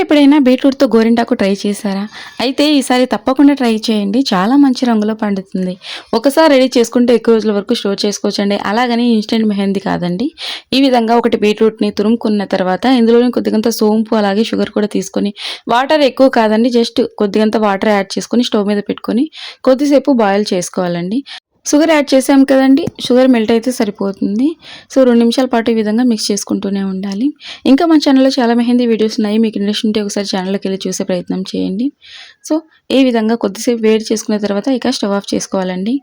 ఎప్పుడైనా బీట్రూట్‌తో గోరింటాకు ట్రై చేశారా? అయితే ఈసారి తప్పకుండా ట్రై చేయండి. చాలా మంచి రంగులో పండుతుంది. ఒకసారి రెడీ చేసుకుంటే ఎక్కువ రోజుల వరకు స్టోర్ చేసుకోవచ్చండి. అలాగని ఇన్‌స్టంట్ మెహందీ కాదండి. ఈ విధంగా ఒకటి బీట్రూట్‌ని తురుముకున్న తర్వాత ఇందులోనే కొద్దిగంత సోంపు అలాగే షుగర్ కూడా తీసుకొని వాటర్ ఎక్కువ కాదండి. జస్ట్ కొద్దిగంత వాటర్ యాడ్ చేసుకొని స్టవ్ మీద పెట్టుకొని కొద్దిసేపు బాయిల్ చేసుకోవాలండి. షుగర్ యాడ్ చేసాం కదండీ! షుగర్ మెల్ట్ అయితే సరిపోతుంది. సో, 2 నిమిషాల పాటు ఈ విధంగా మిక్స్ చేసుకుంటూనే ఉండాలి. ఇంకా మన ఛానల్‌లో చాలా మెహందీ వీడియోస్ ఉన్నాయి. మీకు ఇంట్రెస్ట్ ఉంటే ఒకసారి ఛానల్‌లోకెళ్ళి చూసే ప్రయత్నం చేయండి. సో, ఈ విధంగా కొద్దిసేపు వేడి చేసుకున్న తర్వాత ఇక స్టవ్ ఆఫ్ చేసుకోవాలండి.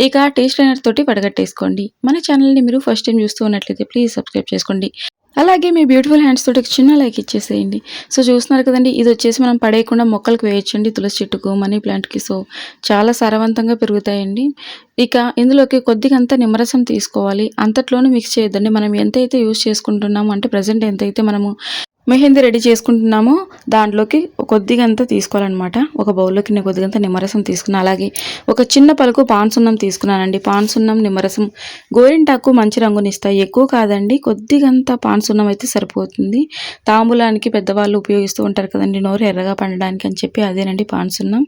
ఇక టీ స్ట్రైనర్ తోటి వడగట్టేసుకోండి. మన ఛానల్‌ని మీరు ఫస్ట్ టైం చూస్తూ ఉన్నట్లయితే ప్లీజ్ సబ్స్క్రైబ్ చేసుకోండి. అలాగే మీ బ్యూటిఫుల్ హ్యాండ్స్ తోటి ఒక చిన్న లైక్ ఇచ్చేసేయండి. సో, చూస్తున్నారు కదండీ! ఇదొచ్చేసి మనం పడేయకుండా మొక్కలకు వేయొచ్చండి. తులసి చెట్టుకు, మనీ ప్లాంట్‌కి. సో, చాలా సారవంతంగా పెరుగుతాయండి. ఇక ఇందులోకి కొద్దిగంత నిమ్మరసం తీసుకోవాలి. అంతట్లోనే మిక్స్ చేయొద్దండి. మనం ఎంతైతే యూజ్ చేసుకుంటున్నామో అంటే ప్రెజెంట్ ఎంతైతే మనము మెహందీ రెడీ చేసుకుంటున్నామో దాంట్లోకి కొద్దిగంత తీసుకోవాలన్నమాట. ఒక బౌల్‌లోకి నేను కొద్దిగంత నిమ్మరసం తీసుకున్నా. అలాగే ఒక చిన్న పలుకు పాన్ సున్నం తీసుకున్నానండి. పాన్ సున్నం, నిమ్మరసం గోరింటాకు మంచి రంగునిస్తాయి. ఎక్కువ కాదండి. కొద్దిగంత పాన్ సున్నం అయితే సరిపోతుంది. తాంబూలానికి పెద్దవాళ్ళు ఉపయోగిస్తూ ఉంటారు కదండీ! నోరు ఎర్రగా పండడానికి అని చెప్పి అదేనండి పాన్ సున్నం.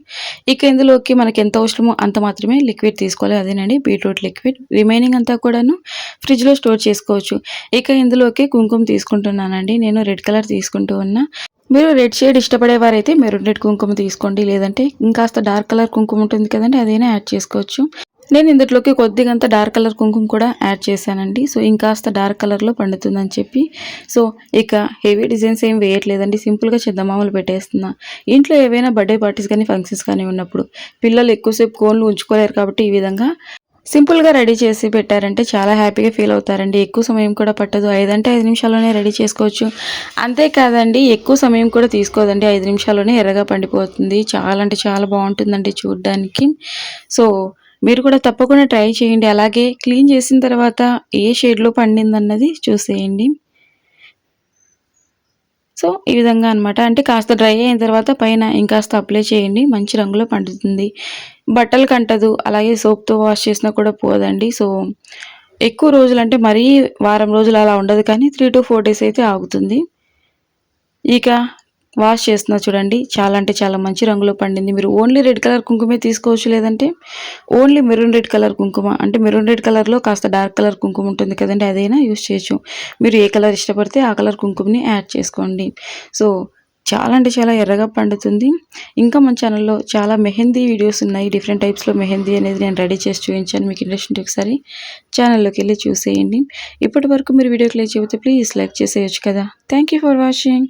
ఇక ఇందులోకి మనకి ఎంత అవసరమో అంత మాత్రమే లిక్విడ్ తీసుకోవాలి. అదేనండి బీట్రూట్ లిక్విడ్. రిమైనింగ్ అంతా కూడాను ఫ్రిడ్జ్‌లో స్టోర్ చేసుకోవచ్చు. ఇక ఇందులోకి కుంకుమ తీసుకుంటున్నానండి. నేను రెడ్ కలర్ తీసుకుంటూ ఉన్నా. మీరు రెడ్ షేడ్ ఇష్టపడేవారైతే మెరూన్ రెడ్ కుంకుమ తీసుకోండి. లేదంటే ఇంకాస్త డార్క్ కలర్ కుంకుమ ఉంటుంది కదండీ! అదైనా యాడ్ చేసుకోవచ్చు. నేను ఇందులోకి కొద్దిగంత డార్క్ కలర్ కుంకుమ కూడా యాడ్ చేశానండి. సో, ఇంకాస్త డార్క్ కలర్‌లో పండుతుందని చెప్పి. సో, ఇక హెవీ డిజైన్స్ ఏం వేయట్లేదండి. సింపుల్‌గా చందమామలు పెట్టేస్తున్నా. ఇంట్లో ఏవైనా బర్త్‌డే పార్టీస్ కానీ, ఫంక్షన్స్ కానీ ఉన్నప్పుడు పిల్లలు ఎక్కువసేపు కోన్లు ఉంచుకోలేరు కాబట్టి ఈ విధంగా సింపుల్‌గా రెడీ చేసి పెట్టారంటే చాలా హ్యాపీగా ఫీల్ అవుతారండి. ఎక్కువ సమయం కూడా పట్టదు. 5 అంటే 5 నిమిషాల్లోనే రెడీ చేసుకోవచ్చు. అంతే కాదండి ఎక్కువ సమయం కూడా తీసుకోదండి. 5 నిమిషాల్లోనే ఎర్రగా పండిపోతుంది. చాలా అంటే చాలా బావుంటుందండి చూడ్డానికి. సో, మీరు కూడా తప్పకుండా ట్రై చేయండి. అలాగే క్లీన్ చేసిన తర్వాత ఏ షేడ్‌లో పండిందన్నది చూసేయండి. సో, ఈ విధంగా అనమాట. అంటే కాస్త డ్రై అయిన తర్వాత పైన ఇంకాస్త అప్లై చేయండి. మంచి రంగులో పండుతుంది. బట్టలకంటదు. అలాగే సోప్‌తో వాష్ చేసినా కూడా పోదండి. సో, ఎక్కువ రోజులంటే మరీ వారం రోజులు అలా ఉండదు కానీ 3-4 డేస్ అయితే ఆగుతుంది. ఇక వాష్ చేస్తున్నా చూడండి. చాలా అంటే చాలా మంచి రంగులో పండింది. మీరు ఓన్లీ రెడ్ కలర్ కుంకుమే తీసుకోవచ్చు. లేదంటే ఓన్లీ మెరూన్ రెడ్ కలర్ కుంకుమ అంటే మెరూన్ రెడ్ కలర్‌లో కాస్త డార్క్ కలర్ కుంకుమ ఉంటుంది కదండీ! అదైనా యూజ్ చేయొచ్చు. మీరు ఏ కలర్ ఇష్టపడితే ఆ కలర్ కుంకుమని యాడ్ చేసుకోండి. సో, చాలా అంటే చాలా ఎర్రగా పండుతుంది. ఇంకా మన ఛానల్‌లో చాలా మెహందీ వీడియోస్ ఉన్నాయి. డిఫరెంట్ టైప్స్‌లో మెహందీ అనేది నేను రెడీ చేసి చూపించాను. మీకు ఇంట్రెస్ట్ ఉంటే ఒకసారి ఛానల్‌లోకెళ్ళి చూసేయండి. ఇప్పటి వరకు మీరు వీడియోకి లైక్ చేయకపోతే ప్లీజ్ లైక్ చేసేయొచ్చు కదా! Thank you for watching.